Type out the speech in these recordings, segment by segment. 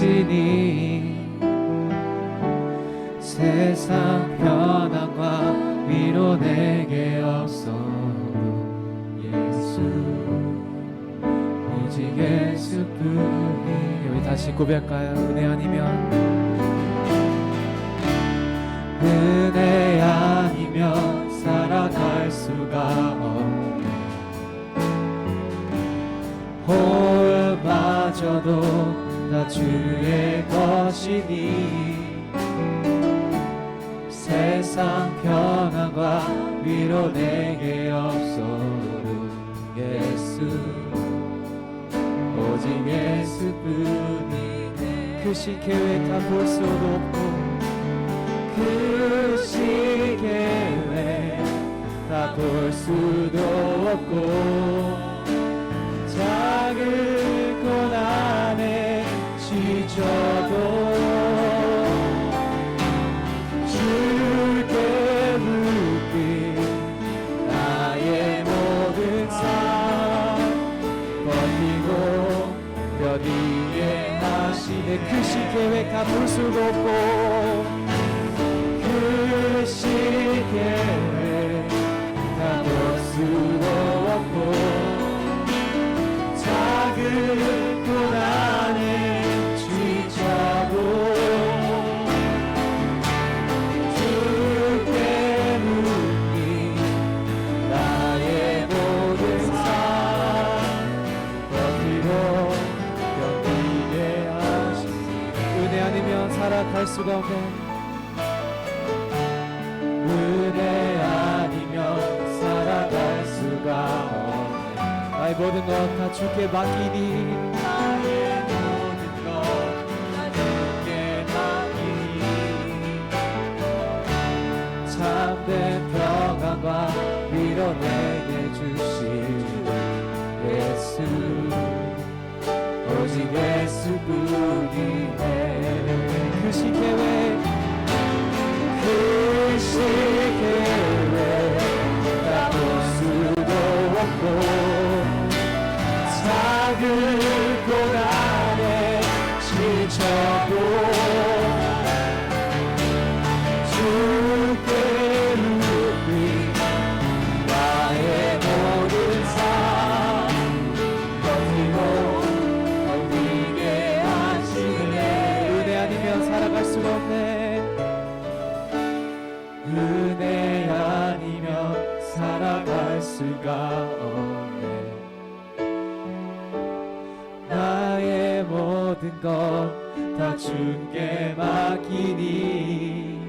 하시니 세상 편안과 위로 내게 없어도 예수 오직 예수뿐이. 우리 다시 고백할까요? 은혜 아니면 살아갈 수가 없네. 호흡마저도 다 주의 것이니 세상 평안과 위로 내게 없어도 예수 오직 예수뿐이네. 그 시계획 다 볼 수도 없고 그 시계획 다 볼 수도 없고 작은 고난에 지쳐도 주께 묻기 나의 모든 삶 버티고 뼈 위에 하시네. 그 시계획 다 볼 수도 없고 그 시계획 다 볼 수도 없고 작은 고난에 지쳐도 주께 묻기 나의 모든 삶 버티고 견디게 하시니. 은혜 아니면 살아갈 수가 없네. 은혜 아니면 살아갈 수가 없네. 나의 모든 것 다 주께 맡기니 나의 모든 것 다 주께 맡기니 참된 평안과 위로 내게 주실 예수 오직 예수뿐이네. 그 시계획 그 시계획 다 볼 수도 없고 작은 고난에 지쳐도 주께 묻기 나의 모든 삶 버티고 견디게 하시네. 은혜 아니면 살아갈 수가 없네. 은혜 아니면 살아갈 수가 없네. 나의 모든 것 다 주께 맡기니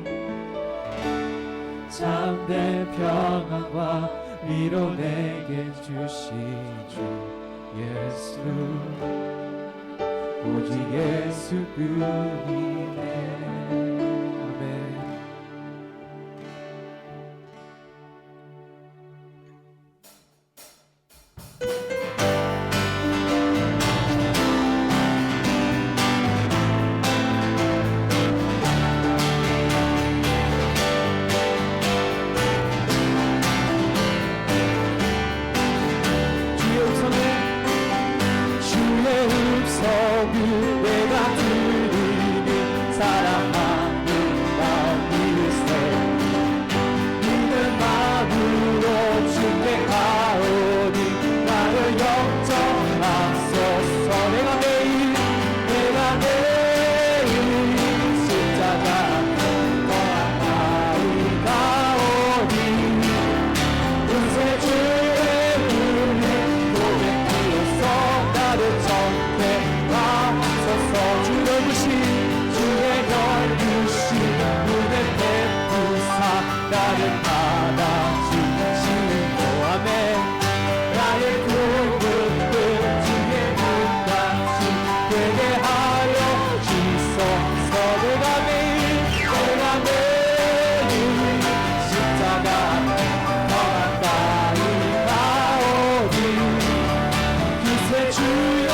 참된 평안과 위로 내게 주신 주 예수 오직 예수뿐이네. 아멘. 주의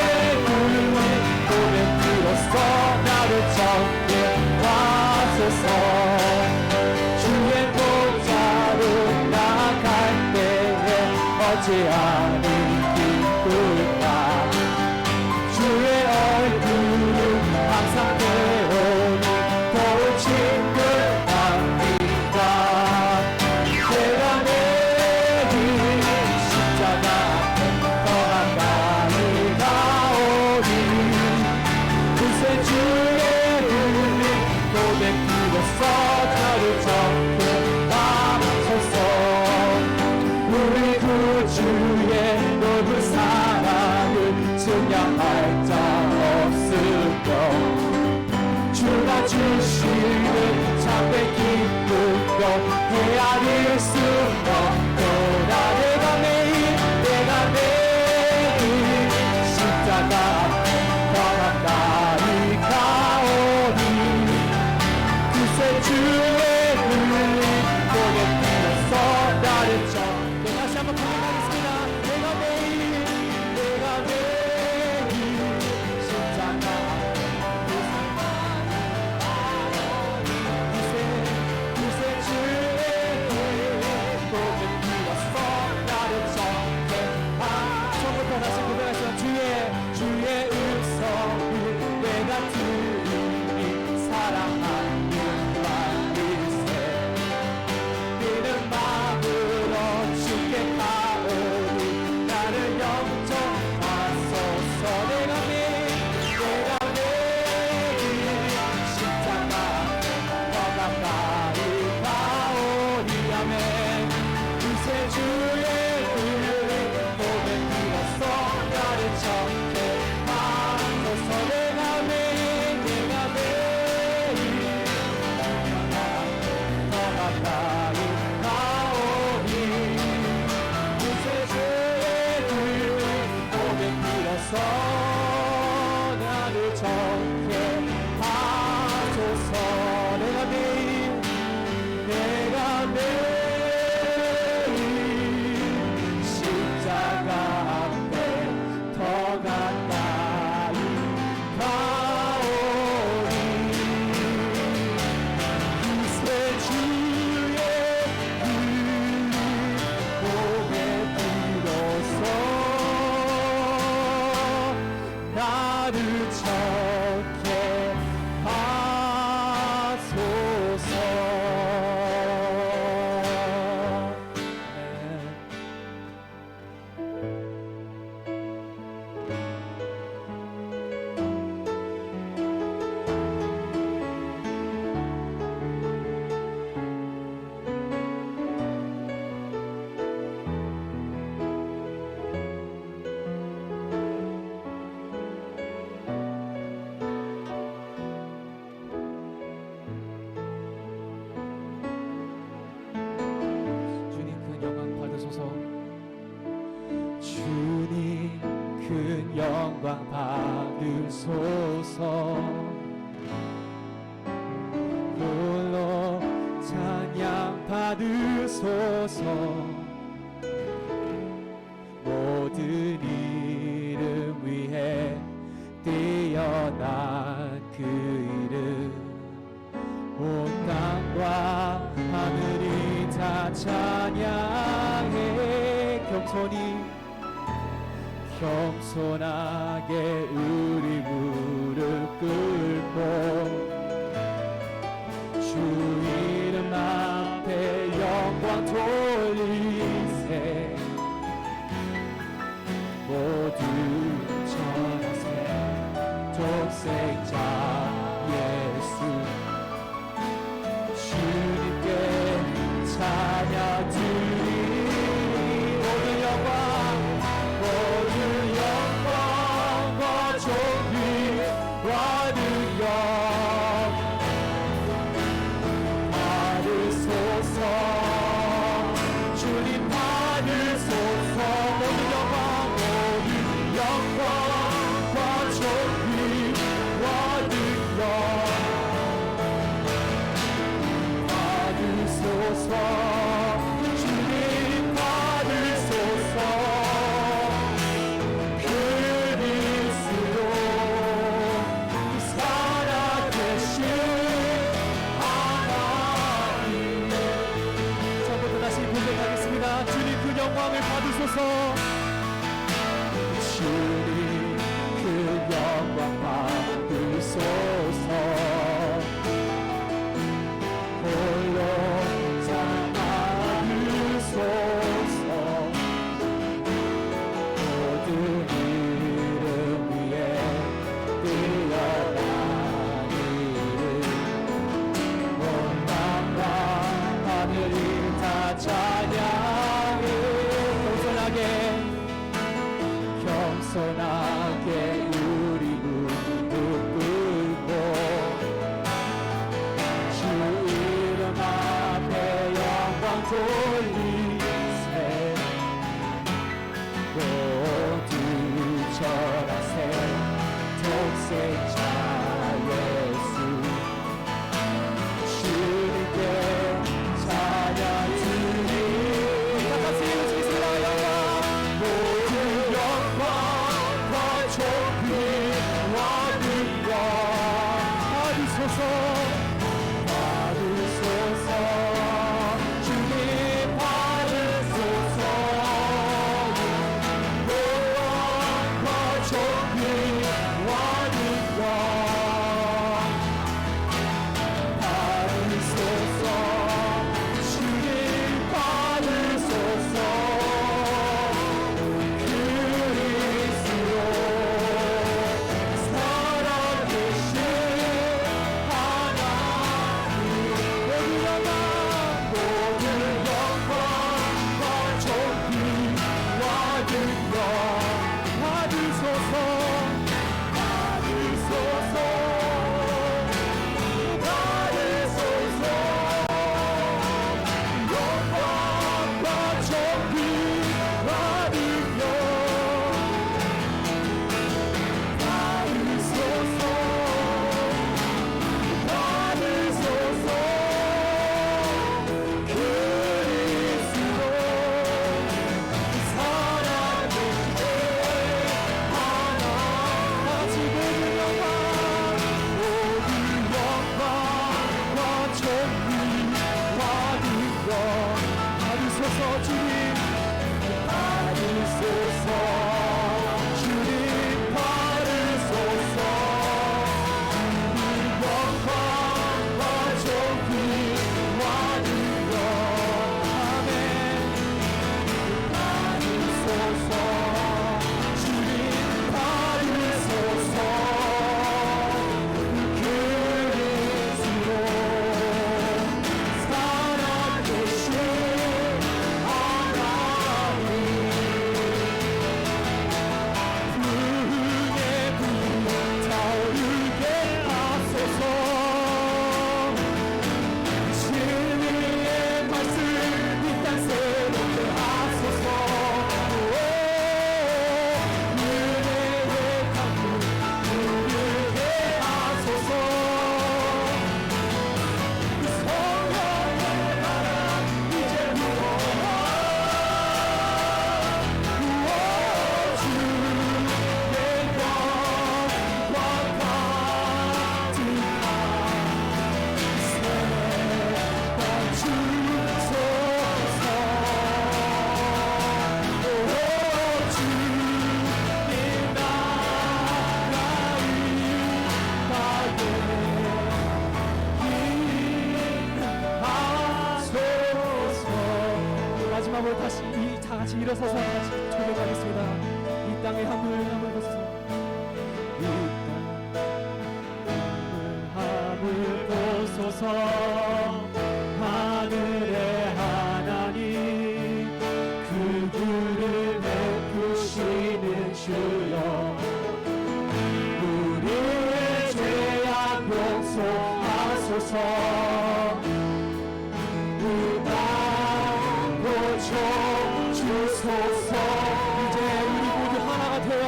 불에 고백으로써 나를 고백 기쁨도 헤아릴 수 없도다. 내가 매일 십자가 더 가까이 가오니 그새 주의 흘린 고백 빌어서 나를 저 다시 한번 고백하겠습니다. 내가 매일 십자가 그새 주의 고백 빌어서 나를 정죄하. 처음부터 다시 고백하시면 주의 음성을 내가 들으니 사랑하는 말일세. 뛰는 마음으로 주께 가오니 나를 영접하소서. 내가 매일 십자가 더 가까이 가오니 아멘. 그새 주의 그 고백 빌어서 나를 정죄하소서. 내가 매일 더 가까이 가오니 그새 주의 그 고백 빌어서 나를 정죄하소서. 내가 매일 십자가 앞에 더 가까이 가오니 그새 주의 흘린 고백 빌어서 나를 정죄하소서. 주님 큰 영광 받으소서. 주님 큰 영광 받으소서. 홀로 찬양 받으소서. 모든 이름 위에 뛰어난 그 이름 온 땅과 하늘이 다 찬양해. 겸손하게 우리 무릎 꿇고 주 이름 앞에 영광 돌리세. 모두 전하세 독생자 예수 주님께 찬양 드리니 모든 영광과 존귀와 능력 받으소서. 주님 받으소서. 모든 영광과 존귀와 능력 주님 받으소서. 그리스도 살아계신 하나님. 저부터 다시 고백하겠습니다. 주님 그 영광을 받으소서. 주님 그 영광 받으소서. 겸손하게 돌리세 모두 절하세 독생자 예수 주님께 찬양 드리 다 같이 읽으시겠습니다. 영광 모든 영광과 존귀와 능력 받으소서 받으소서 주님 받으소서 영광과 존귀와 능력 받으소서 주님 받으소서 그리스도 살아계신 하나님 모든 영광과 존귀와 능력 받으소서 받으소서 받으소서 영광과 존귀와 능력 받으소서 받으소서 그리스도 살아계신 하나님 같이 모든 영광과 존귀와 능력 받으소서 주님 받으소서 주님 받으소서 영광과 존귀와 능력 아멘 받으소서 주님 받으소서 그리스도 살아계신 하나님 부흥의 불 타오르게 하소서 진리의 말씀 이 땅 새롭게 하소서 은혜의 강물 흐르게 하소서 성령의 바람 이제 불어와 주의 영광과 가득한 새땅 주소서 주님 나라의 땅에 임하소서 마지막으로 다시 다 같이 일어서서 같이 고백하겠습니다. 이 땅의 화물함을 보소서 이 땅의 화물함을 보소서 하늘의 하나님 그 불을 베푸시는 주여 우리의 죄악 용서하소서 우당 고쳐 주소서 이제 우리 모두 하나가 되어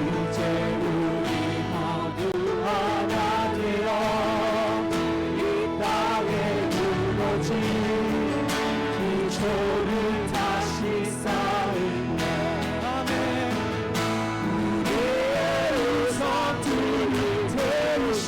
이제 우리 모두 하나 되어 이 땅에 무너진 기초를 다시 쌓으며 아멘 우리의 우선들을 태우신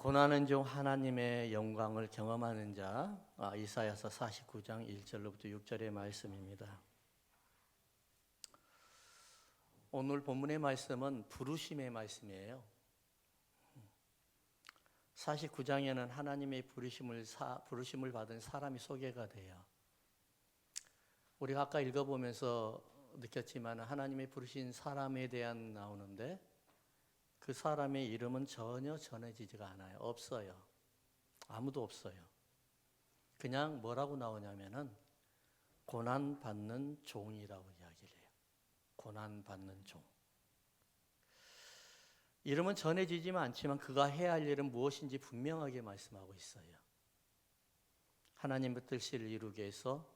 고난은 중 하나님의 영광을 경험하는 자, 이사야서 49장 1절로부터 6절의 말씀입니다. 오늘 본문의 말씀은 부르심의 말씀이에요. 49장에는 하나님의 부르심을 받은 사람이 소개가 돼요. 우리가 아까 읽어보면서 느꼈지만 하나님의 부르신 사람에 대한 나오는데 그 사람의 이름은 전혀 전해지지가 않아요. 없어요. 아무도 없어요. 그냥 뭐라고 나오냐면은 고난받는 종이라고 이야기를 해요. 고난받는 종. 이름은 전해지지만 않지만 그가 해야 할 일은 무엇인지 분명하게 말씀하고 있어요. 하나님의 뜻을 이루기 위해서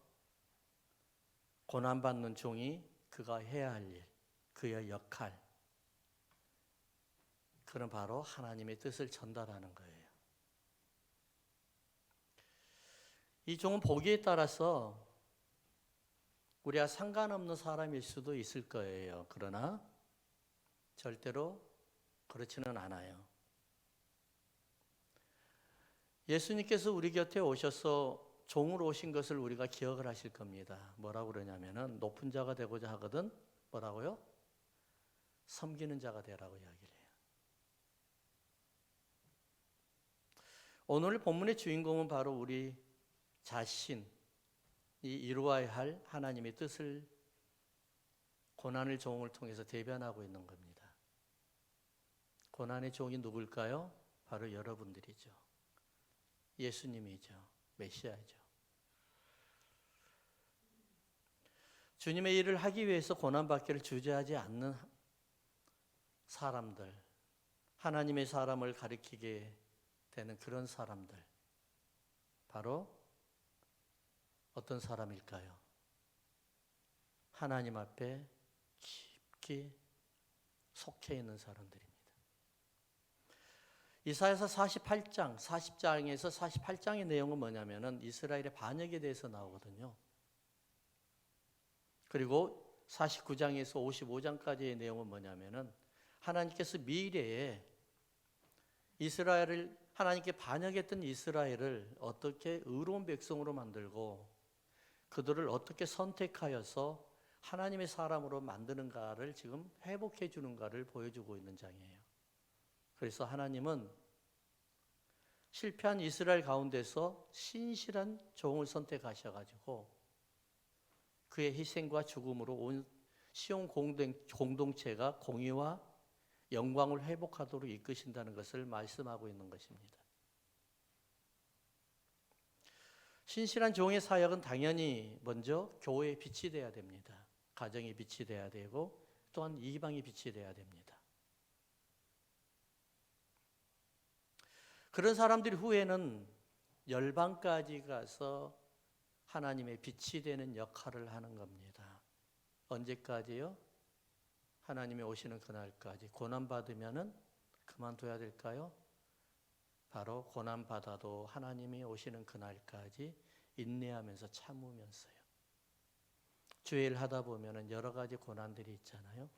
고난받는 종이 그가 해야 할 일, 그의 역할, 그는 바로 하나님의 뜻을 전달하는 거예요. 이 종은 보기에 따라서 우리와 상관없는 사람일 수도 있을 거예요. 그러나 절대로 그렇지는 않아요. 예수님께서 우리 곁에 오셔서 종으로 오신 것을 우리가 기억을 하실 겁니다. 뭐라고 그러냐면은 높은 자가 되고자 하거든 뭐라고요? 섬기는 자가 되라고 이야기를 해요. 오늘 본문의 주인공은 바로 우리 자신이 이루어야 할 하나님의 뜻을 고난의 종을 통해서 대변하고 있는 겁니다. 고난의 종이 누굴까요? 바로 여러분들이죠. 예수님이죠. 메시아죠. 주님의 일을 하기 위해서 고난받기를 주저하지 않는 사람들, 하나님의 사람을 가리키게 되는 그런 사람들, 바로 어떤 사람일까요? 하나님 앞에 깊이 속해 있는 사람들입니다. 이사야서 48장, 40장에서 48장의 내용은 뭐냐면은 이스라엘의 반역에 대해서 나오거든요. 그리고 49장에서 55장까지의 내용은 뭐냐면은 하나님께서 미래에 하나님께 반역했던 이스라엘을 어떻게 의로운 백성으로 만들고 그들을 어떻게 선택하여서 하나님의 사람으로 만드는가를 지금 회복해 주는가를 보여주고 있는 장이에요. 그래서 하나님은 실패한 이스라엘 가운데서 신실한 종을 선택하셔가지고 그의 희생과 죽음으로 온 시온 공동체가 공의와 영광을 회복하도록 이끄신다는 것을 말씀하고 있는 것입니다. 신실한 종의 사역은 당연히 먼저 교회의 빛이 되어야 됩니다. 가정의 빛이 되어야 되고 또한 이방의 빛이 되어야 됩니다. 그런 사람들이 후에는 열방까지 가서 하나님의 빛이 되는 역할을 하는 겁니다. 언제까지요? 하나님이 오시는 그날까지. 고난받으면은 그만둬야 될까요? 바로 고난받아도 하나님이 오시는 그날까지 인내하면서 참으면서요. 주일 하다 보면은 여러 가지 고난들이 있잖아요.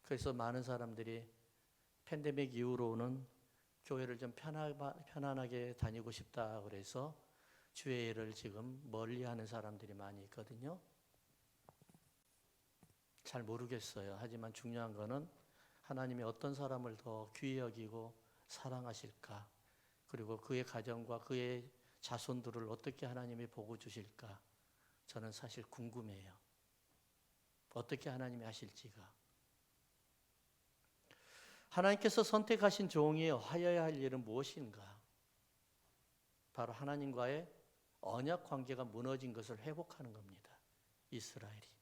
그래서 많은 사람들이 팬데믹 이후로는 교회를 좀 편안하게 다니고 싶다 그래서 주일을 지금 멀리하는 사람들이 많이 있거든요. 잘 모르겠어요. 하지만 중요한 거는 하나님이 어떤 사람을 더 귀히 여기고 사랑하실까? 그리고 그의 가정과 그의 자손들을 어떻게 하나님이 보고 주실까? 저는 사실 궁금해요. 어떻게 하나님이 하실지가. 하나님께서 선택하신 종이 하여야 할 일은 무엇인가? 바로 하나님과의 언약 관계가 무너진 것을 회복하는 겁니다. 이스라엘이.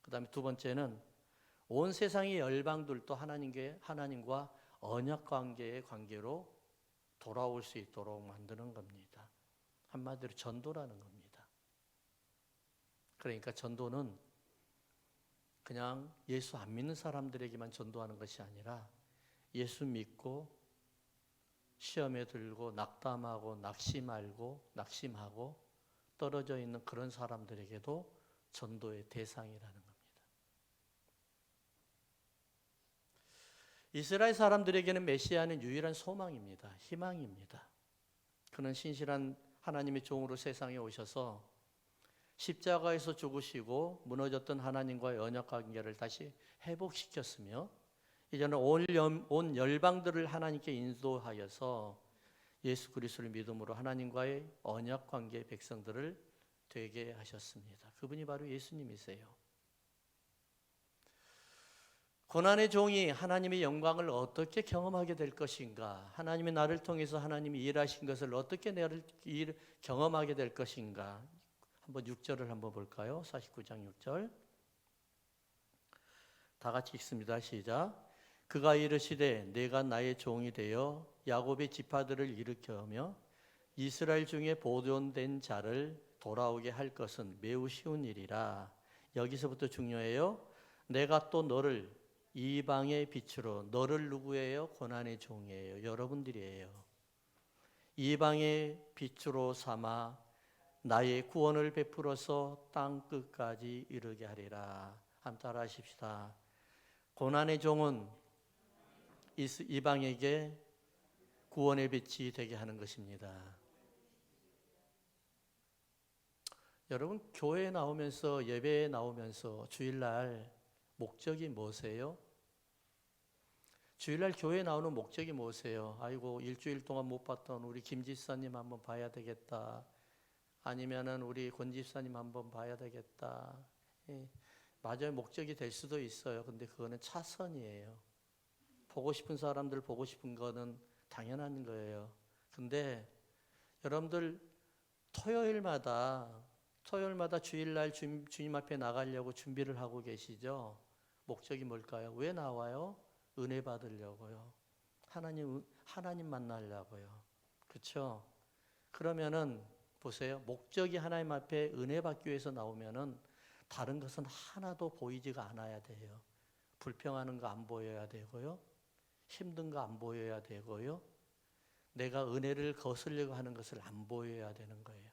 그 다음에 두 번째는 온 세상의 열방들도 하나님과 언약 관계의 관계로 돌아올 수 있도록 만드는 겁니다. 한마디로 전도라는 겁니다. 그러니까 전도는 그냥 예수 안 믿는 사람들에게만 전도하는 것이 아니라 예수 믿고 시험에 들고 낙담하고 낙심하고 떨어져 있는 그런 사람들에게도 전도의 대상이라는 겁니다. 이스라엘 사람들에게는 메시아는 유일한 소망입니다. 희망입니다. 그는 신실한 하나님의 종으로 세상에 오셔서 십자가에서 죽으시고 무너졌던 하나님과의 언약 관계를 다시 회복시켰으며 이제는 온 열방들을 하나님께 인도하여서 예수 그리스도를 믿음으로 하나님과의 언약 관계의 백성들을 되게 하셨습니다. 그분이 바로 예수님이세요. 고난의 종이 하나님의 영광을 어떻게 경험하게 될 것인가? 하나님의 나를 통해서 하나님이 일하신 것을 어떻게 경험하게 될 것인가? 한번 6절을 한번 볼까요? 49장 6절. 다 같이 읽습니다. 시작. 그가 이르시되 내가 나의 종이 되어 야곱의 지파들을 일으켜며 이스라엘 중에 보존된 자를 돌아오게 할 것은 매우 쉬운 일이라. 여기서부터 중요해요. 내가 또 너를 이방의 빛으로, 너를 누구예요? 고난의 종이에요. 여러분들이에요. 이방의 빛으로 삼아 나의 구원을 베풀어서 땅 끝까지 이르게 하리라. 한번 따라 하십시다. 고난의 종은 이방에게 구원의 빛이 되게 하는 것입니다. 여러분, 교회에 나오면서, 예배에 나오면서 주일날 목적이 뭐세요? 주일날 교회에 나오는 목적이 뭐세요? 아이고, 일주일 동안 못 봤던 우리 김 집사님 한번 봐야 되겠다. 아니면은 우리 권 집사님 한번 봐야 되겠다. 예, 맞아요. 목적이 될 수도 있어요. 근데 그거는 차선이에요. 보고 싶은 사람들 보고 싶은 거는 당연한 거예요. 근데 여러분들 토요일마다 주일날 주님 앞에 나가려고 준비를 하고 계시죠? 목적이 뭘까요? 왜 나와요? 은혜 받으려고요. 하나님 만나려고요. 그렇죠? 그러면은 보세요. 목적이 하나님 앞에 은혜 받기 위해서 나오면은 다른 것은 하나도 보이지가 않아야 돼요. 불평하는 거 안 보여야 되고요. 힘든 거 안 보여야 되고요. 내가 은혜를 거스르려고 하는 것을 안 보여야 되는 거예요.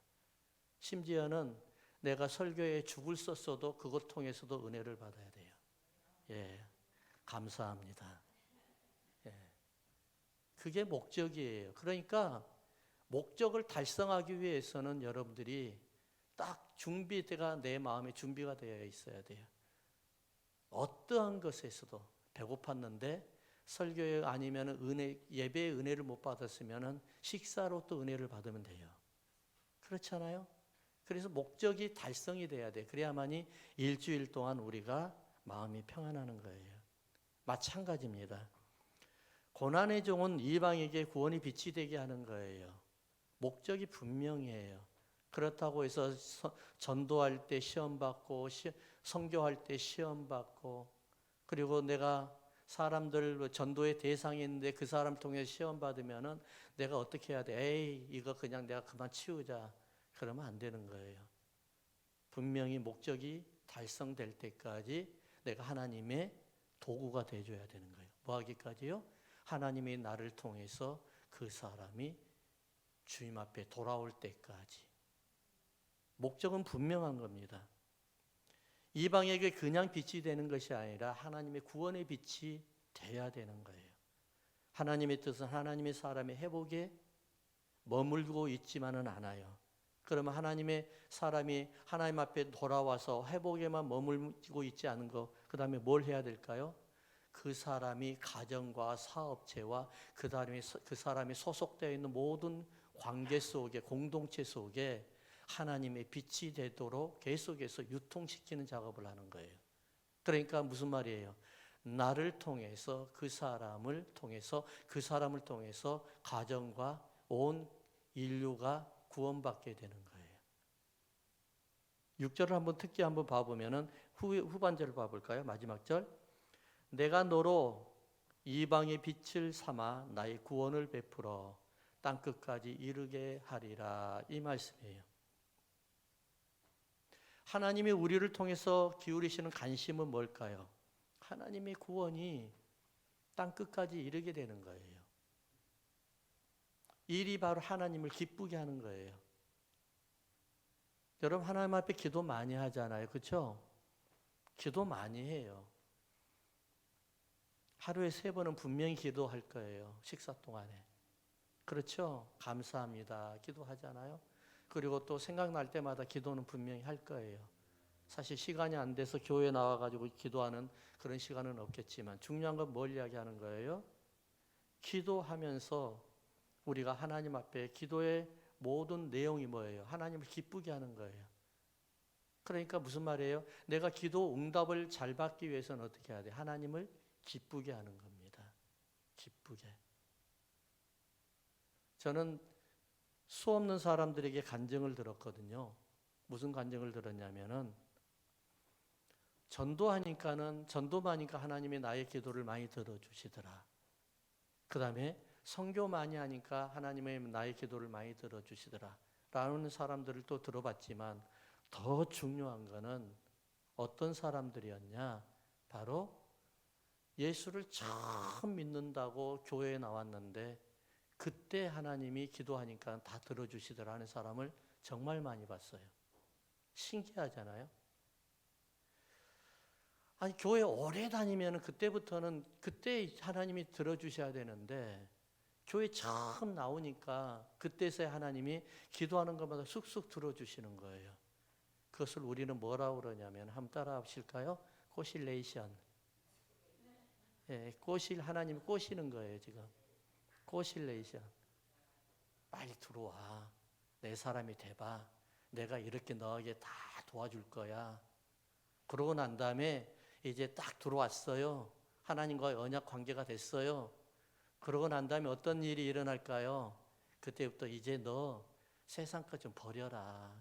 심지어는 내가 설교에 죽을 썼어도 그것 통해서도 은혜를 받아야 돼요. 예, 감사합니다. 예, 그게 목적이에요. 그러니까 목적을 달성하기 위해서는 여러분들이 딱 준비가 내 마음에 준비가 되어 있어야 돼요. 어떠한 것에서도 배고팠는데 설교에 아니면 예배의 은혜를 못 받았으면 식사로 또 은혜를 받으면 돼요. 그렇잖아요? 그래서 목적이 달성이 돼야 돼. 그래야만이 일주일 동안 우리가 마음이 평안하는 거예요. 마찬가지입니다. 고난의 종은 이방에게 구원이 빛이 되게 하는 거예요. 목적이 분명해요. 그렇다고 해서 전도할 때 시험받고 선교할 때 시험받고 그리고 내가 사람들 전도의 대상이 있는데 그 사람 통해 시험받으면은 내가 어떻게 해야 돼? 에이, 이거 그냥 내가 그만 치우자. 그러면 안 되는 거예요. 분명히 목적이 달성될 때까지 내가 하나님의 도구가 돼줘야 되는 거예요. 뭐 하기까지요? 하나님이 나를 통해서 그 사람이 주님 앞에 돌아올 때까지. 목적은 분명한 겁니다. 이방에게 그냥 빛이 되는 것이 아니라 하나님의 구원의 빛이 돼야 되는 거예요. 하나님의 뜻은 하나님의 사람의 회복에 머물고 있지만은 않아요. 그러면 하나님의 사람이 하나님 앞에 돌아와서 회복에만 머물고 있지 않은 거, 그 다음에 뭘 해야 될까요? 그 사람이 가정과 사업체와 그 사람이 소속되어 있는 모든 관계 속에, 공동체 속에 하나님의 빛이 되도록 계속해서 유통시키는 작업을 하는 거예요. 그러니까 무슨 말이에요? 나를 통해서 그 사람을 통해서 가정과 온 인류가 구원받게 되는 거예요. 6절을 한번 특히 한번 봐보면은 후반절을 봐볼까요? 마지막 절. 내가 너로 이방의 빛을 삼아 나의 구원을 베풀어 땅끝까지 이르게 하리라. 이 말씀이에요. 하나님이 우리를 통해서 기울이시는 관심은 뭘까요? 하나님의 구원이 땅끝까지 이르게 되는 거예요. 일이 바로 하나님을 기쁘게 하는 거예요. 여러분 하나님 앞에 기도 많이 하잖아요. 그렇죠? 기도 많이 해요. 하루에 3번은 분명히 기도할 거예요. 식사 동안에. 그렇죠? 감사합니다. 기도하잖아요. 그리고 또 생각날 때마다 기도는 분명히 할 거예요. 사실 시간이 안 돼서 교회 나와가지고 기도하는 그런 시간은 없겠지만 중요한 건 뭘 이야기하는 거예요? 기도하면서 우리가 하나님 앞에 기도의 모든 내용이 뭐예요? 하나님을 기쁘게 하는 거예요. 그러니까 무슨 말이에요? 내가 기도 응답을 잘 받기 위해서는 어떻게 해야 돼? 하나님을 기쁘게 하는 겁니다. 기쁘게. 저는 수 없는 사람들에게 간증을 들었거든요. 무슨 간증을 들었냐면은 전도하니까 하나님이 나의 기도를 많이 들어주시더라. 그 다음에 선교 많이 하니까 하나님의 나의 기도를 많이 들어주시더라. 라는 사람들을 또 들어봤지만 더 중요한 거는 어떤 사람들이었냐? 바로 예수를 처음 믿는다고 교회에 나왔는데 그때 하나님이 기도하니까 다 들어주시더라 하는 사람을 정말 많이 봤어요. 신기하잖아요. 아니 교회 오래 다니면 그때부터는 그때 하나님이 들어주셔야 되는데 교회 처음 나오니까 그때서야 하나님이 기도하는 것마다 쑥쑥 들어주시는 거예요. 그것을 우리는 뭐라고 그러냐면 한번 따라 하실까요? 꼬실레이션. 예, 하나님이 꼬시는 거예요 지금. 꼬실레이션. 빨리 들어와. 내 사람이 돼봐. 내가 이렇게 너에게 다 도와줄 거야. 그러고 난 다음에 이제 딱 들어왔어요. 하나님과의 언약 관계가 됐어요. 그러고 난 다음에 어떤 일이 일어날까요? 그때부터 이제 너 세상 것 좀 버려라.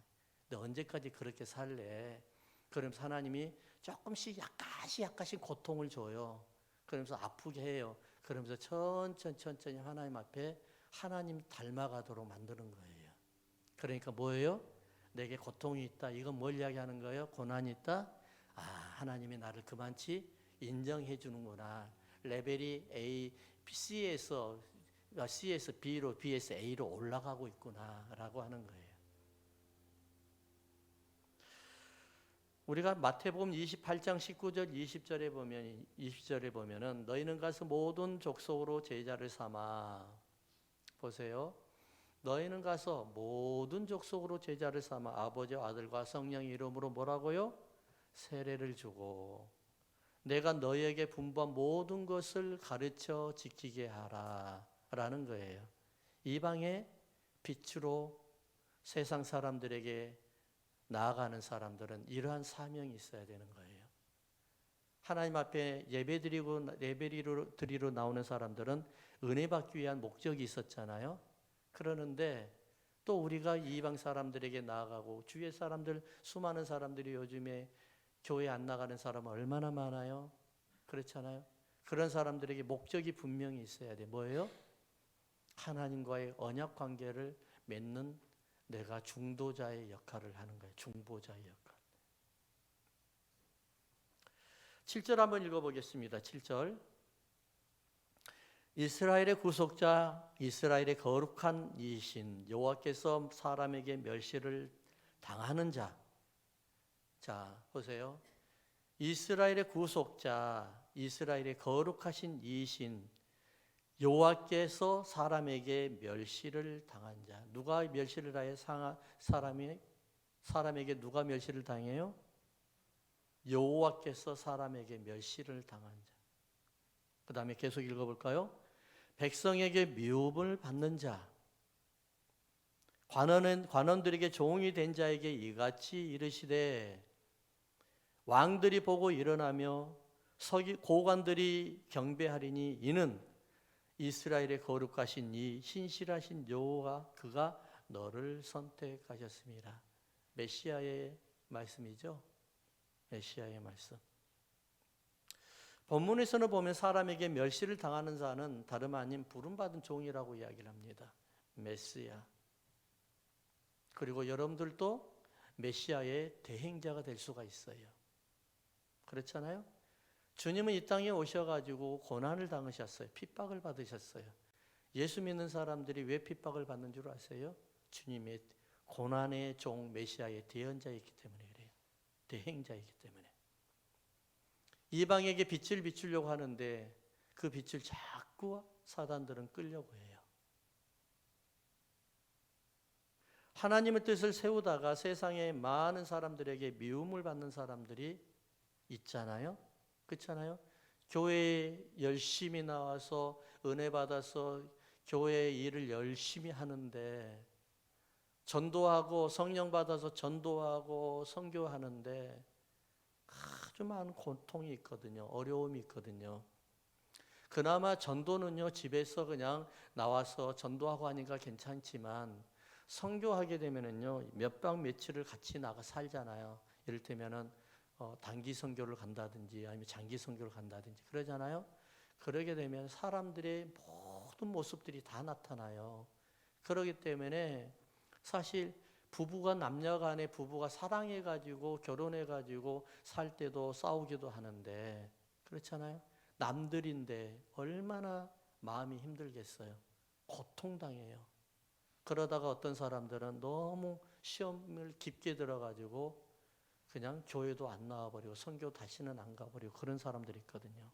너 언제까지 그렇게 살래? 그러면서 하나님이 조금씩 약간씩 고통을 줘요. 그러면서 아프게 해요. 그러면서 천천히 하나님 앞에 하나님 닮아가도록 만드는 거예요. 그러니까 뭐예요? 내게 고통이 있다. 이건 뭘 이야기하는 거예요? 고난이 있다? 아, 하나님이 나를 그만치 인정해 주는구나. 레벨이 A, C에서 B로, B에서 A로 올라가고 있구나 라고 하는 거예요. 우리가 마태복음 28장 19절 20절에 보면은 너희는 가서 모든 족속으로 제자를 삼아. 보세요. 너희는 가서 모든 족속으로 제자를 삼아 아버지와 아들과 성령의 이름으로 뭐라고요? 세례를 주고 내가 너희에게 분부한 모든 것을 가르쳐 지키게 하라 라는 거예요. 이방의 빛으로 세상 사람들에게 나아가는 사람들은 이러한 사명이 있어야 되는 거예요. 하나님 앞에 예배드리러 나오는 사람들은 은혜 받기 위한 목적이 있었잖아요. 그러는데 또 우리가 이방 사람들에게 나아가고 주위의 사람들, 수많은 사람들이 요즘에 교회 안 나가는 사람은 얼마나 많아요? 그렇잖아요. 그런 사람들에게 목적이 분명히 있어야 돼. 뭐예요? 하나님과의 언약 관계를 맺는 내가 중도자의 역할을 하는 거예요. 중보자의 역할. 7절 한번 읽어보겠습니다. 7절. 이스라엘의 구속자, 이스라엘의 거룩한 이신 여호와께서 사람에게 멸시를 당하는 자. 자, 보세요. 이스라엘의 구속자, 이스라엘의 거룩하신 이신 여호와께서 사람에게 멸시를 당한 자. 누가 멸시를 당해? 사람에게 누가 멸시를 당해요? 여호와께서 사람에게 멸시를 당한 자. 그 다음에 계속 읽어볼까요? 백성에게 미움을 받는 자. 관원들에게 종이 된 자에게 이같이 이르시되 왕들이 보고 일어나며 고관들이 경배하리니 이는 이스라엘의 거룩하신 이 신실하신 여호와 그가 너를 선택하셨습니다. 메시아의 말씀이죠. 메시아의 말씀. 본문에서는 보면 사람에게 멸시를 당하는 자는 다름 아닌 부름받은 종이라고 이야기를 합니다. 메시아. 그리고 여러분들도 메시아의 대행자가 될 수가 있어요. 그렇잖아요? 주님은 이 땅에 오셔가지고 고난을 당하셨어요. 핍박을 받으셨어요. 예수 믿는 사람들이 왜 핍박을 받는 줄 아세요? 주님의 고난의 종 메시아의 대언자이기 때문에 그래요. 대행자이기 때문에. 이방에게 빛을 비추려고 하는데 그 빛을 자꾸 사단들은 끌려고 해요. 하나님의 뜻을 세우다가 세상에 많은 사람들에게 미움을 받는 사람들이 있잖아요. 그렇잖아요. 교회에 열심히 나와서 은혜 받아서 교회의 일을 열심히 하는데, 전도하고 성령 받아서 전도하고 선교하는데 아주 많은 고통이 있거든요. 어려움이 있거든요. 그나마 전도는요, 집에서 그냥 나와서 전도하고 하니까 괜찮지만, 선교하게 되면은요, 몇 박 며칠을 같이 나가 살잖아요. 이를테면은 단기 선교를 간다든지 아니면 장기 선교를 간다든지 그러잖아요. 그러게 되면 사람들의 모든 모습들이 다 나타나요. 그러기 때문에 사실 부부가, 남녀간에 부부가 사랑해가지고 결혼해가지고 살 때도 싸우기도 하는데, 그렇잖아요. 남들인데 얼마나 마음이 힘들겠어요. 고통당해요. 그러다가 어떤 사람들은 너무 시험을 깊게 들어가지고 그냥 교회도 안 나와버리고 선교 다시는 안 가버리고 그런 사람들이 있거든요.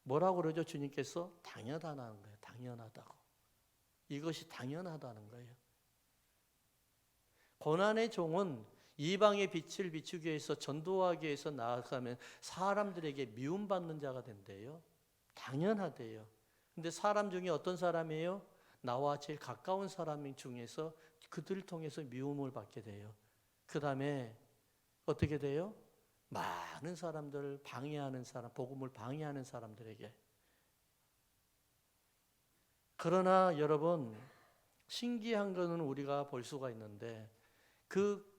뭐라고 그러죠? 주님께서 당연하다는 거예요. 당연하다고. 이것이 당연하다는 거예요. 고난의 종은 이방의 빛을 비추기 위해서, 전도하기 위해서 나아가면 사람들에게 미움받는 자가 된대요. 당연하대요. 근데 사람 중에 어떤 사람이에요? 나와 제일 가까운 사람 중에서 그들을 통해서 미움을 받게 돼요. 그 다음에 어떻게 돼요? 많은 사람들을 방해하는 사람, 복음을 방해하는 사람들에게. 그러나 여러분, 신기한 거는 우리가 볼 수가 있는데, 그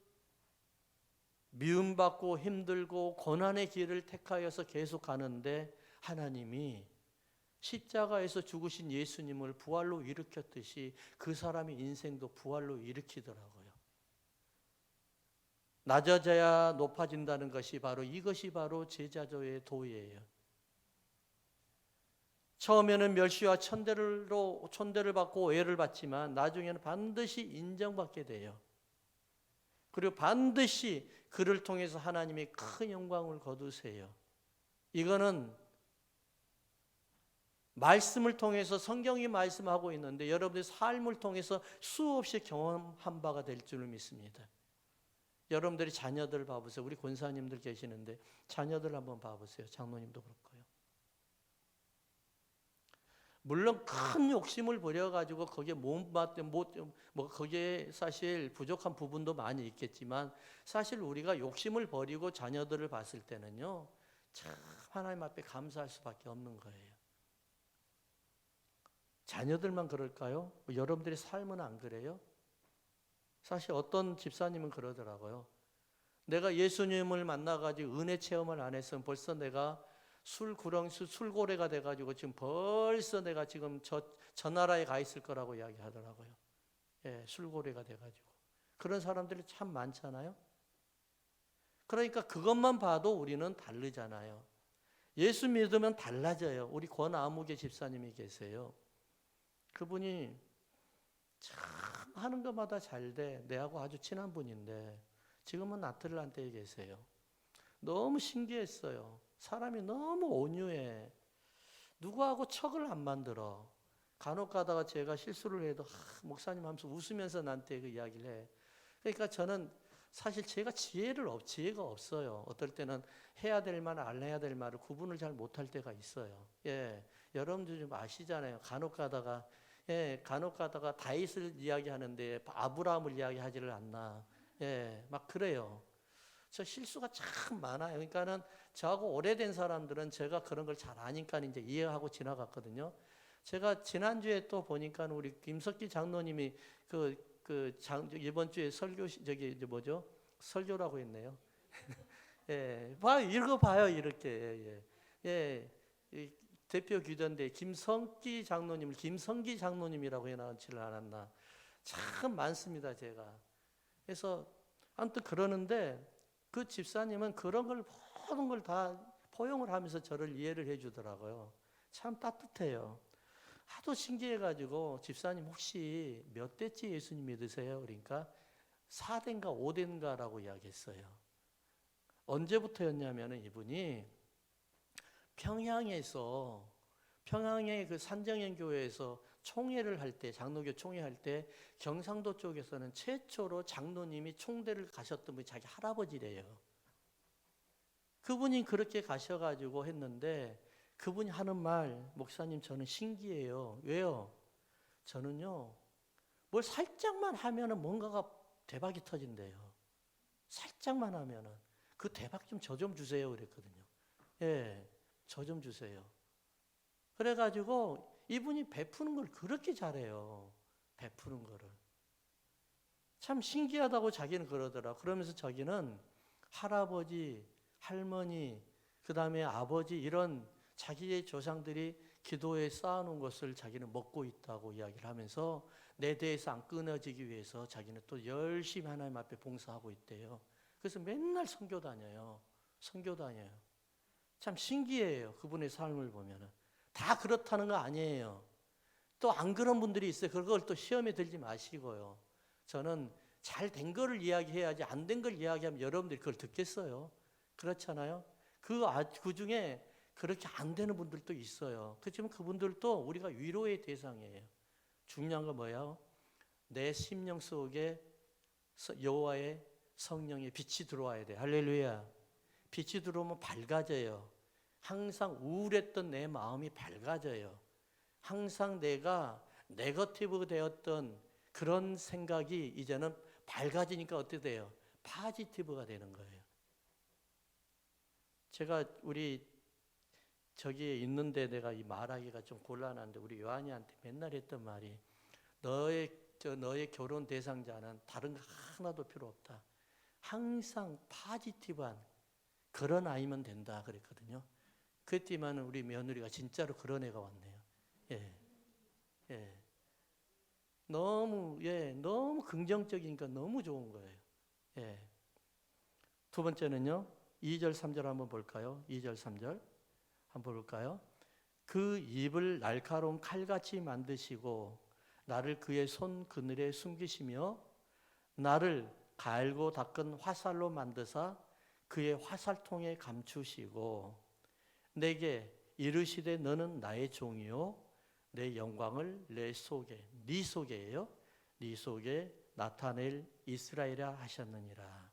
미움받고 힘들고 고난의 길을 택하여서 계속 가는데 하나님이 십자가에서 죽으신 예수님을 부활로 일으켰듯이 그 사람의 인생도 부활로 일으키더라고요. 낮아져야 높아진다는 것이 바로 이것이 바로 제자도의 도예요. 처음에는 멸시와 천대를 받고 오해를 받지만 나중에는 반드시 인정받게 돼요. 그리고 반드시 그를 통해서 하나님이 큰 영광을 거두세요. 이거는 말씀을 통해서 성경이 말씀하고 있는데 여러분의 삶을 통해서 수없이 경험한 바가 될 줄을 믿습니다. 여러분들이 자녀들 봐보세요. 우리 권사님들 계시는데 자녀들 한번 봐보세요. 장로님도 그럴 거예요. 물론 큰 욕심을 부려가지고 거기에 거기에 사실 부족한 부분도 많이 있겠지만, 사실 우리가 욕심을 버리고 자녀들을 봤을 때는요, 참 하나님 앞에 감사할 수밖에 없는 거예요. 자녀들만 그럴까요? 여러분들의 삶은 안 그래요? 사실 어떤 집사님은 그러더라고요. 내가 예수님을 만나가지고 은혜 체험을 안 했으면 벌써 내가 술고래가 돼가지고 지금 벌써 내가 지금 저 나라에 가 있을 거라고 이야기하더라고요. 예, 술고래가 돼가지고. 그런 사람들이 참 많잖아요. 그러니까 그것만 봐도 우리는 다르잖아요. 예수 믿으면 달라져요. 우리 권아무개 집사님이 계세요. 그분이 참 하는 것마다 잘 돼. 내하고 아주 친한 분인데 지금은 아틀란타에 계세요. 너무 신기했어요. 사람이 너무 온유해. 누구하고 척을 안 만들어. 간혹 가다가 제가 실수를 해도 목사님 하면서 웃으면서 나한테 그 이야기를 해. 그러니까 저는 사실 제가 지혜가 없어요. 어떨 때는 해야 될 말을 안 해야 될 말을 구분을 잘 못할 때가 있어요. 예, 여러분들 좀 아시잖아요. 간혹 가다가 다윗을 이야기하는데 아브라함을 이야기하지를 않나. 예, 막 그래요. 저 실수가 참 많아요. 그러니까는 저하고 오래된 사람들은 제가 그런 걸 잘 아니까 이제 이해하고 지나갔거든요. 제가 지난주에 또 보니까 우리 김석기 장로님이 이번 주에 설교라고 했네요. 예, 읽어봐요, 이렇게. 예. 대표 기도인데 김성기 장로님이라고 해놨지를 않았나. 참 많습니다, 제가. 그래서 아무튼 그러는데 그 집사님은 그런 걸 모든 걸 다 포용을 하면서 저를 이해를 해주더라고요. 참 따뜻해요. 하도 신기해가지고 집사님 혹시 몇 대째 예수님 믿으세요? 그러니까 4대인가 5대인가라고 이야기했어요. 언제부터였냐면 이분이 평양에서 평양의 그 산정현 교회에서 총회를 할 때, 장로교 총회할 때 경상도 쪽에서는 최초로 장로님이 총대를 가셨던 분이 자기 할아버지래요. 그분이 그렇게 가셔가지고 했는데 그분이 하는 말, 목사님 저는 신기해요. 왜요? 저는요, 뭘 살짝만 하면은 뭔가가 대박이 터진대요. 살짝만 하면은 그 대박 좀 저 좀 주세요 그랬거든요. 예, 저 좀 주세요. 그래가지고 이분이 베푸는 걸 그렇게 잘해요. 베푸는 거를. 참 신기하다고 자기는 그러더라. 그러면서 자기는 할아버지, 할머니, 그 다음에 아버지 이런 자기의 조상들이 기도에 쌓아놓은 것을 자기는 먹고 있다고 이야기를 하면서 내 대에서 안 끊어지기 위해서 자기는 또 열심히 하나님 앞에 봉사하고 있대요. 그래서 맨날 선교 다녀요. 선교 다녀요. 참 신기해요. 그분의 삶을 보면은. 다 그렇다는 거 아니에요. 또 안 그런 분들이 있어요. 그걸 또 시험에 들지 마시고요. 저는 잘 된 거를 이야기해야지 안 된 걸 이야기하면 여러분들이 그걸 듣겠어요. 그렇잖아요. 그 중에 그렇게 안 되는 분들도 있어요. 그렇지만 그분들도 우리가 위로의 대상이에요. 중요한 건 뭐예요? 내 심령 속에 여호와의 성령의 빛이 들어와야 돼. 할렐루야. 빛이 들어오면 밝아져요. 항상 우울했던 내 마음이 밝아져요. 항상 내가 네거티브 되었던 그런 생각이 이제는 밝아지니까 어떻게 돼요? 파지티브가 되는 거예요. 제가 우리 저기에 있는데 내가 이 말하기가 좀 곤란한데 우리 요한이한테 맨날 했던 말이 너의 결혼 대상자는 다른 거 하나도 필요 없다. 항상 파지티브한 그런 아이면 된다 그랬거든요. 그랬더니만 우리 며느리가 진짜로 그런 애가 왔네요. 예. 너무 긍정적이니까 너무 좋은 거예요. 예. 두 번째는요. 2절 3절 한번 볼까요? 2절 3절 한번 볼까요? 그 입을 날카로운 칼같이 만드시고 나를 그의 손 그늘에 숨기시며 나를 갈고 닦은 화살로 만드사 그의 화살통에 감추시고 내게 이르시되 너는 나의 종이요 내 영광을 내 속에 네 속에요 네 속에 나타낼 이스라엘이라 하셨느니라.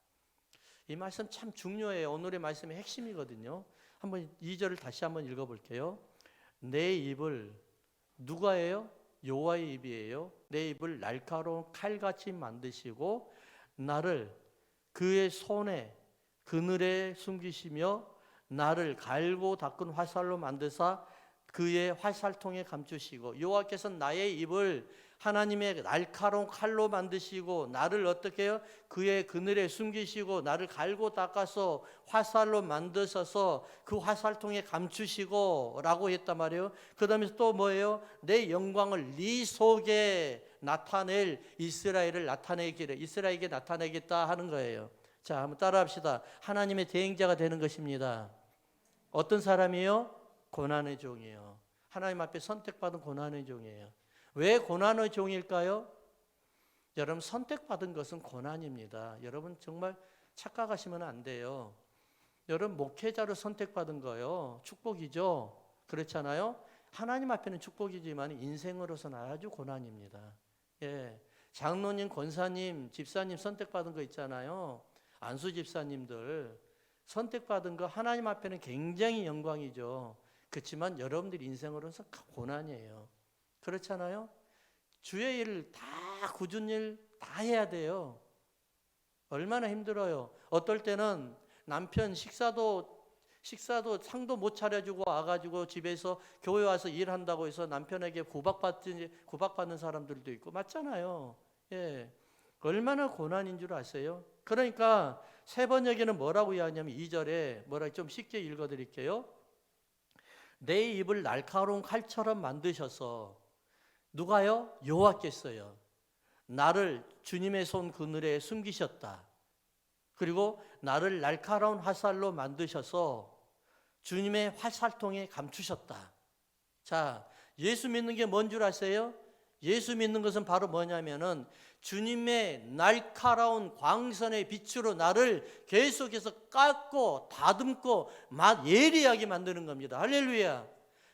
이 말씀 참 중요해요. 오늘의 말씀의 핵심이거든요. 한번 2절을 다시 한번 읽어볼게요. 내 입을 누가 해요? 여호와의 입이에요. 내 입을 날카로운 칼같이 만드시고 나를 그의 손에 그늘에 숨기시며 나를 갈고 닦은 화살로 만드사 그의 화살통에 감추시고 여호와께서는 나의 입을 하나님의 날카로운 칼로 만드시고 나를 어떻게 해요? 그의 그늘에 숨기시고 나를 갈고 닦아서 화살로 만드셔서 그 화살통에 감추시고 라고 했단 말이에요. 그 다음에 또 뭐예요? 내 영광을 네 속에 나타낼 이스라엘을 나타내기를 이스라엘에게 나타내겠다 하는 거예요. 자, 한번 따라합시다. 하나님의 대행자가 되는 것입니다. 어떤 사람이에요? 고난의 종이에요. 하나님 앞에 선택받은 고난의 종이에요. 왜 고난의 종일까요? 여러분 선택받은 것은 고난입니다. 여러분 정말 착각하시면 안 돼요. 여러분 목회자로 선택받은 거요. 축복이죠. 그렇잖아요. 하나님 앞에는 축복이지만 인생으로서는 아주 고난입니다. 예, 장로님, 권사님, 집사님 선택받은 거 있잖아요. 안수 집사님들 선택받은 거 하나님 앞에는 굉장히 영광이죠. 그렇지만 여러분들 인생으로서 고난이에요. 그렇잖아요. 주의 일을 다 굳은 일 다 해야 돼요. 얼마나 힘들어요. 어떨 때는 남편 식사도 상도 못 차려주고 와가지고 집에서 교회 와서 일한다고 해서 남편에게 구박받는 사람들도 있고 맞잖아요. 예, 얼마나 고난인 줄 아세요? 그러니까 세 번역에는 뭐라고 이야기하냐면 2절에 뭐라 좀 쉽게 읽어드릴게요. 내 입을 날카로운 칼처럼 만드셔서 누가요? 여호와께서요. 나를 주님의 손 그늘에 숨기셨다. 그리고 나를 날카로운 화살로 만드셔서 주님의 화살통에 감추셨다. 자, 예수 믿는 게 뭔 줄 아세요? 예수 믿는 것은 바로 뭐냐면은 주님의 날카로운 광선의 빛으로 나를 계속해서 깎고 다듬고 예리하게 만드는 겁니다. 할렐루야.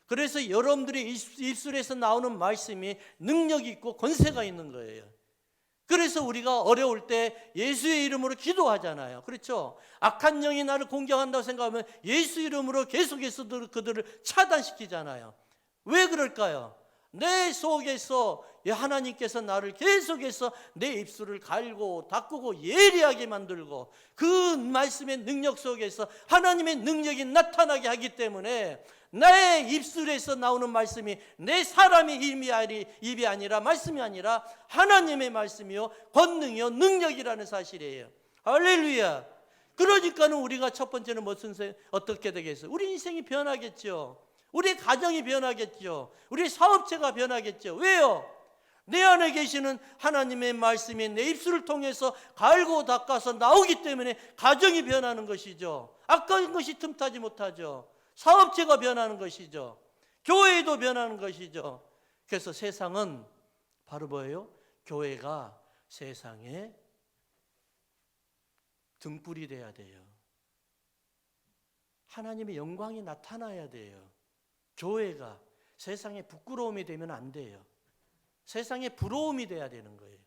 그래서 여러분들의 입술에서 나오는 말씀이 능력이 있고 권세가 있는 거예요. 그래서 우리가 어려울 때 예수의 이름으로 기도하잖아요. 그렇죠? 악한 영이 나를 공격한다고 생각하면 예수 이름으로 계속해서 그들을 차단시키잖아요. 왜 그럴까요? 내 속에서 하나님께서 나를 계속해서 내 입술을 갈고 닦고 예리하게 만들고 그 말씀의 능력 속에서 하나님의 능력이 나타나게 하기 때문에 나의 입술에서 나오는 말씀이 내 사람의 입이 아니라 말씀이 아니라 하나님의 말씀이요 권능이요 능력이라는 사실이에요. 할렐루야. 그러니까는 우리가 첫 번째는 어떻게 되겠어요? 우리 인생이 변하겠죠. 우리 가정이 변하겠죠. 우리 사업체가 변하겠죠. 왜요? 내 안에 계시는 하나님의 말씀이 내 입술을 통해서 갈고 닦아서 나오기 때문에 가정이 변하는 것이죠. 아까운 것이 틈타지 못하죠. 사업체가 변하는 것이죠. 교회도 변하는 것이죠. 그래서 세상은 바로 뭐예요? 교회가 세상에 등불이 돼야 돼요. 하나님의 영광이 나타나야 돼요. 교회가 세상에 부끄러움이 되면 안 돼요. 세상에 부러움이 돼야 되는 거예요.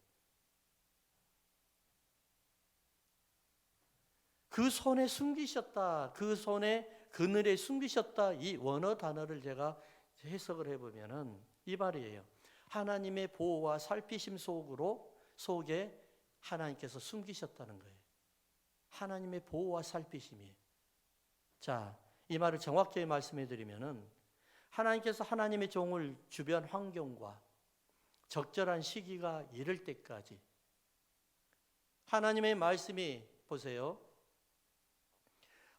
그 손에 숨기셨다. 그 손에 그늘에 숨기셨다. 이 원어 단어를 제가 해석을 해보면은 이 말이에요. 하나님의 보호와 살피심 속에 하나님께서 숨기셨다는 거예요. 하나님의 보호와 살피심이. 자, 이 말을 정확히 말씀해 드리면은 하나님께서 하나님의 종을 주변 환경과 적절한 시기가 이를 때까지 하나님의 말씀이 보세요.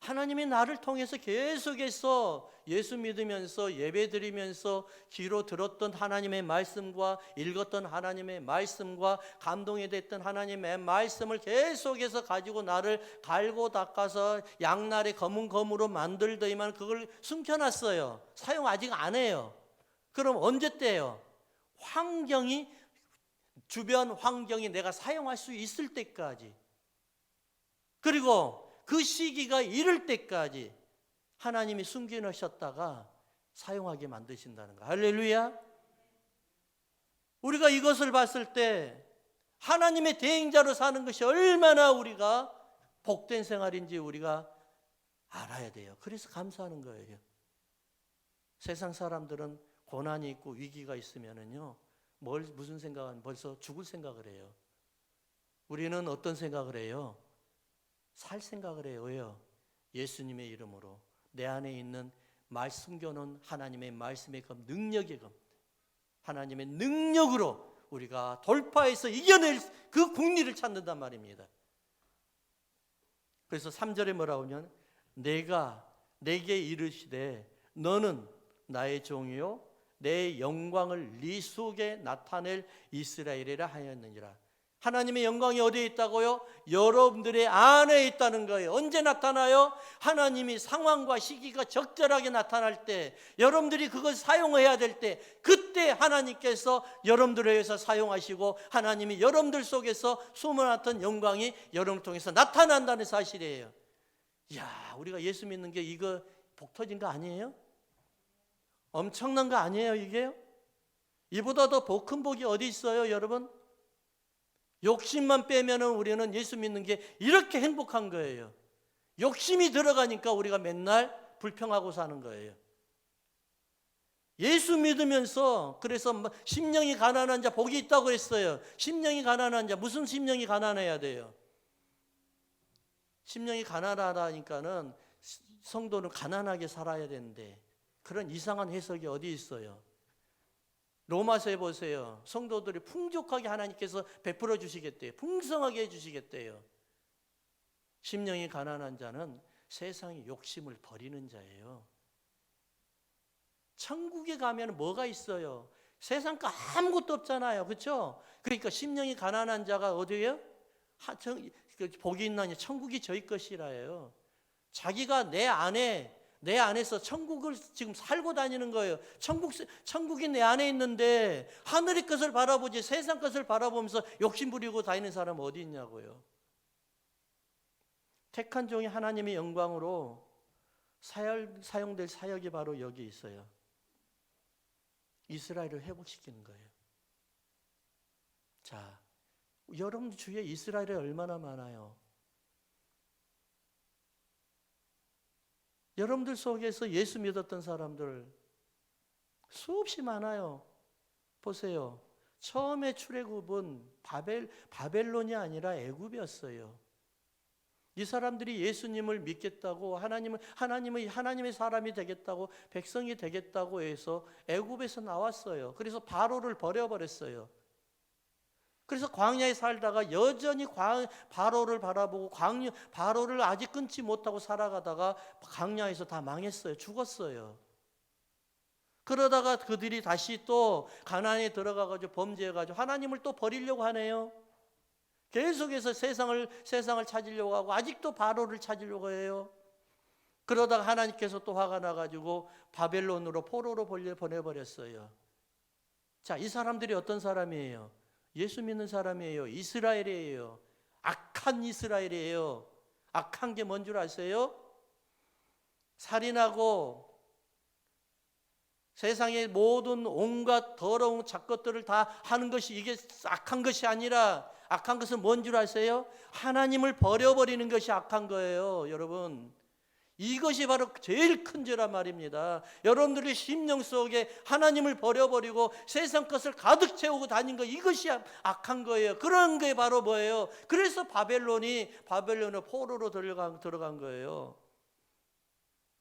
하나님이 나를 통해서 계속해서 예수 믿으면서 예배 드리면서 귀로 들었던 하나님의 말씀과 읽었던 하나님의 말씀과 감동이 됐던 하나님의 말씀을 계속해서 가지고 나를 갈고 닦아서 양날의 검은 검으로 만들더니만 그걸 숨겨놨어요. 사용 아직 안 해요. 그럼 언제 때요? 주변 환경이 내가 사용할 수 있을 때까지, 그리고 그 시기가 이를 때까지 하나님이 숨겨놓으셨다가 사용하게 만드신다는 거. 할렐루야. 우리가 이것을 봤을 때 하나님의 대행자로 사는 것이 얼마나 우리가 복된 생활인지 우리가 알아야 돼요. 그래서 감사하는 거예요. 세상 사람들은 고난이 있고 위기가 있으면은요, 무슨 생각은 벌써 죽을 생각을 해요. 우리는 어떤 생각을 해요? 살 생각을 해요. 왜요? 예수님의 이름으로 내 안에 있는 숨겨놓은 하나님의 말씀의 그 능력의 하나님의 능력으로 우리가 돌파해서 이겨낼 그 국리를 찾는단 말입니다. 그래서 3절에 뭐라고 하냐면 내가 내게 이르시되 너는 나의 종이요 내 영광을 네 속에 나타낼 이스라엘이라 하였느니라. 하나님의 영광이 어디에 있다고요? 여러분들의 안에 있다는 거예요. 언제 나타나요? 하나님이 상황과 시기가 적절하게 나타날 때, 여러분들이 그걸 사용해야 될 때, 그때 하나님께서 여러분들을 위해서 사용하시고 하나님이 여러분들 속에서 숨어났던 영광이 여러분을 통해서 나타난다는 사실이에요. 이야, 우리가 예수 믿는 게 이거 복 터진 거 아니에요? 엄청난 거 아니에요 이게요? 이보다 더 큰 복이 어디 있어요 여러분? 욕심만 빼면은 우리는 예수 믿는 게 이렇게 행복한 거예요. 욕심이 들어가니까 우리가 맨날 불평하고 사는 거예요. 예수 믿으면서 그래서 심령이 가난한 자 복이 있다고 했어요. 심령이 가난한 자, 무슨 심령이 가난해야 돼요? 심령이 가난하다니까는 성도는 가난하게 살아야 되는데 그런 이상한 해석이 어디 있어요? 로마서에 보세요. 성도들이 풍족하게 하나님께서 베풀어 주시겠대요. 풍성하게 해주시겠대요. 심령이 가난한 자는 세상의 욕심을 버리는 자예요. 천국에 가면 뭐가 있어요? 세상 거 아무것도 없잖아요. 그렇죠? 그러니까 심령이 가난한 자가 어디예요? 복이 있나니 천국이 저희 것이라예요. 자기가 내 안에서 천국을 지금 살고 다니는 거예요. 천국이 내 안에 있는데 하늘의 것을 바라보지 세상 것을 바라보면서 욕심 부리고 다니는 사람 어디 있냐고요. 택한 종이 하나님의 영광으로 사용될 사역이 바로 여기 있어요. 이스라엘을 회복시키는 거예요. 자, 여러분 주위에 이스라엘이 얼마나 많아요? 여러분들 속에서 예수 믿었던 사람들 수없이 많아요. 보세요. 처음에 출애굽은 바벨론이 아니라 애굽이었어요. 이 사람들이 예수님을 믿겠다고 하나님의 사람이 되겠다고 백성이 되겠다고 해서 애굽에서 나왔어요. 그래서 바로를 버려버렸어요. 그래서 광야에 살다가 여전히 바로를 바라보고 바로를 아직 끊지 못하고 살아가다가 광야에서 다 망했어요. 죽었어요. 그러다가 그들이 다시 또 가나안에 들어가가지고 범죄해가지고 하나님을 또 버리려고 하네요. 계속해서 세상을 찾으려고 하고 아직도 바로를 찾으려고 해요. 그러다가 하나님께서 또 화가 나가지고 바벨론으로 포로로 보내버렸어요. 자, 이 사람들이 어떤 사람이에요? 예수 믿는 사람이에요. 이스라엘이에요. 악한 이스라엘이에요. 악한 게 뭔 줄 아세요? 살인하고 세상의 모든 온갖 더러운 작것들을 다 하는 것이 이게 악한 것이 아니라 악한 것은 뭔 줄 아세요? 하나님을 버려버리는 것이 악한 거예요. 여러분, 이것이 바로 제일 큰 죄란 말입니다. 여러분들의 심령 속에 하나님을 버려버리고 세상 것을 가득 채우고 다닌 거, 이것이 악한 거예요. 그런 게 바로 뭐예요? 그래서 바벨론의 포로로 들어간 거예요.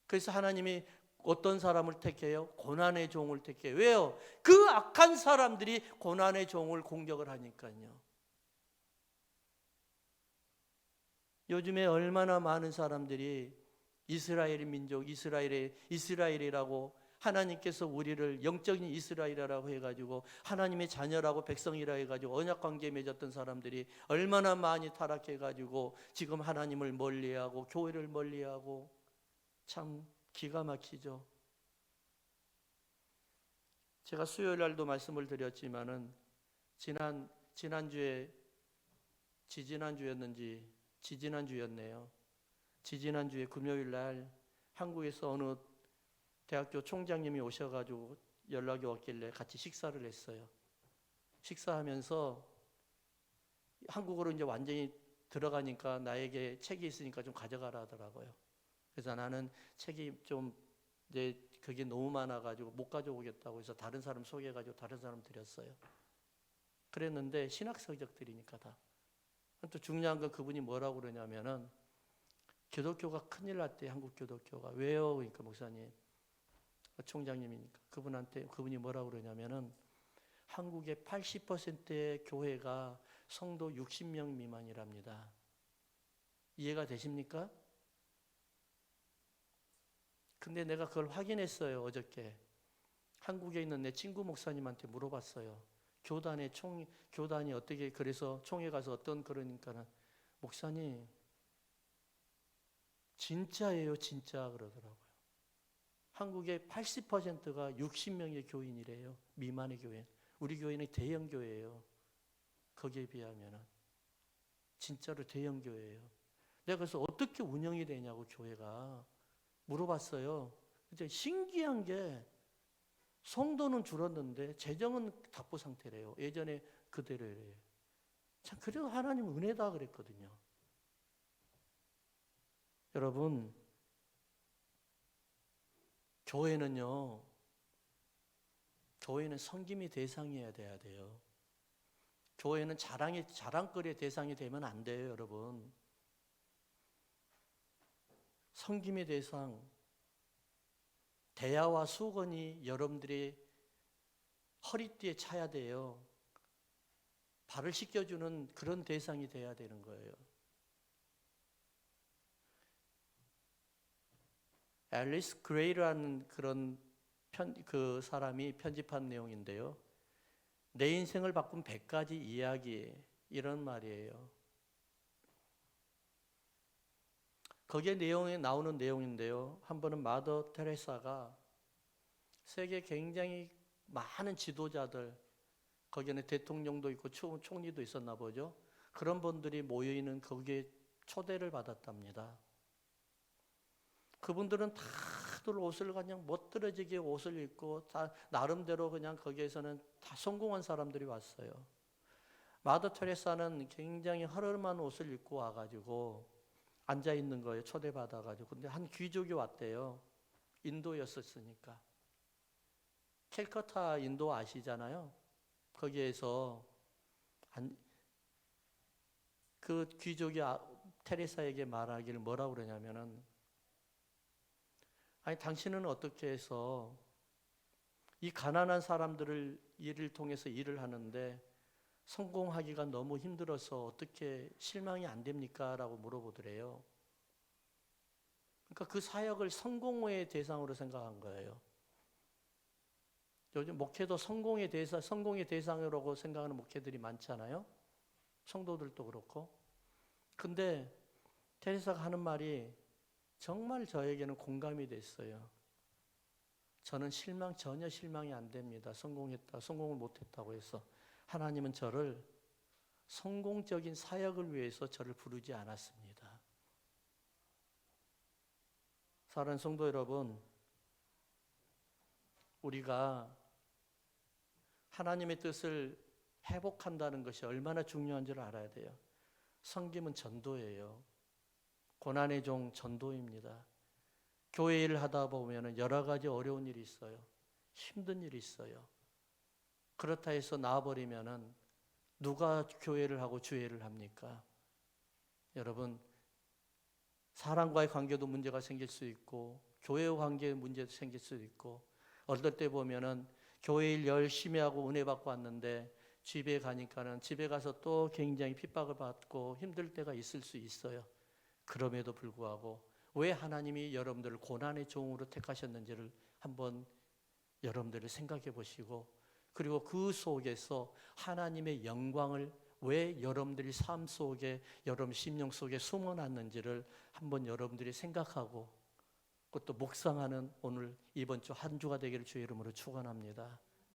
그래서 하나님이 어떤 사람을 택해요? 고난의 종을 택해요. 왜요? 그 악한 사람들이 고난의 종을 공격을 하니까요. 요즘에 얼마나 많은 사람들이 이스라엘의 민족, 이스라엘이라고 하나님께서 우리를 영적인 이스라엘이라고 해가지고 하나님의 자녀라고 백성이라 해가지고 언약관계에 맺었던 사람들이 얼마나 많이 타락해가지고 지금 하나님을 멀리하고 교회를 멀리하고 참 기가 막히죠. 제가 수요일 날도 말씀을 드렸지만은 지지난주였네요. 지지난주에 금요일 날 한국에서 어느 대학교 총장님이 오셔가지고 연락이 왔길래 같이 식사를 했어요. 식사하면서 한국어로 이제 완전히 들어가니까 나에게 책이 있으니까 좀 가져가라 하더라고요. 그래서 나는 책이 좀 이제 그게 너무 많아가지고 못 가져오겠다고 해서 다른 사람 소개해가지고 다른 사람 드렸어요. 그랬는데 신학 서적들이니까 다. 또 중요한 건 그분이 뭐라고 그러냐면은 기독교가 큰일 났대, 한국 기독교가. 왜요? 그러니까 목사님, 총장님이니까 그분이 뭐라고 그러냐면은 한국의 80%의 교회가 성도 60명 미만이랍니다. 이해가 되십니까? 근데 내가 그걸 확인했어요, 어저께. 한국에 있는 내 친구 목사님한테 물어봤어요. 교단이 어떻게, 그래서 총회 가서 그러니까는 목사님, 진짜예요, 진짜 그러더라고요. 한국의 80%가 60명의 교인이래요. 미만의 교회. 우리 교회는 대형 교회예요. 거기에 비하면은 진짜로 대형 교회예요. 내가 그래서 어떻게 운영이 되냐고 교회가 물어봤어요. 근데 신기한 게 성도는 줄었는데 재정은 답보 상태래요. 예전에 그대로래요. 참 그래도 하나님 은혜다 그랬거든요. 여러분, 교회는 섬김의 대상이어야 돼요. 교회는 자랑거리의 대상이 되면 안 돼요, 여러분. 섬김의 대상, 대야와 수건이 여러분들의 허리띠에 차야 돼요. 발을 씻겨주는 그런 대상이 돼야 되는 거예요. 앨리스 그레이라는 그 사람이 편집한 내용인데요. 내 인생을 바꾼 100가지 이야기, 이런 말이에요. 거기에 내용에 나오는 내용인데요. 한 번은 마더 테레사가 세계 굉장히 많은 지도자들, 거기에는 대통령도 있고 총리도 있었나 보죠. 그런 분들이 모여있는 거기에 초대를 받았답니다. 그분들은 다 다들 옷을 그냥 멋들어지게 옷을 입고 다 나름대로 그냥 거기에서는 다 성공한 사람들이 왔어요. 마더 테레사는 굉장히 허름한 옷을 입고 와가지고 앉아 있는 거예요. 초대받아가지고. 근데 한 귀족이 왔대요. 인도였었으니까. 캘커타 인도 아시잖아요. 거기에서 그 귀족이 테레사에게 말하기를 뭐라고 그러냐면은, 아니 당신은 어떻게 해서 이 가난한 사람들을 일을 통해서 일을 하는데 성공하기가 너무 힘들어서 어떻게 실망이 안 됩니까? 라고 물어보더래요. 그러니까 그 사역을 성공의 대상으로 생각한 거예요. 요즘 목회도 성공의 대상이라고 생각하는 목회들이 많잖아요. 성도들도 그렇고. 근데 테레사가 하는 말이 정말 저에게는 공감이 됐어요. 저는 전혀 실망이 안 됩니다. 성공을 못했다고 해서. 하나님은 저를 성공적인 사역을 위해서 저를 부르지 않았습니다. 사랑하는 성도 여러분, 우리가 하나님의 뜻을 회복한다는 것이 얼마나 중요한지를 알아야 돼요. 섬김은 전도예요. 고난의 종 전도입니다. 교회 일을 하다 보면 여러 가지 어려운 일이 있어요. 힘든 일이 있어요. 그렇다 해서 나와버리면 누가 교회를 하고 주회를 합니까? 여러분, 사람과의 관계도 문제가 생길 수 있고 교회와 관계에 문제도 생길 수 있고, 어떨 때 보면은 교회 일 열심히 하고 은혜 받고 왔는데 집에 가니까는 집에 가서 또 굉장히 핍박을 받고 힘들 때가 있을 수 있어요. 그럼에도 불구하고 왜 하나님이 여러분들을 고난의 종으로 택하셨는지를 한번 여러분들이 생각해 보시고, 그리고 그 속에서 하나님의 영광을 왜 여러분들이 삶 속에, 여러분 심령 속에 숨어놨는지를 한번 여러분들이 생각하고 그것도 묵상하는 오늘 이번 주 한 주가 되기를 주의 이름으로 축원합니다.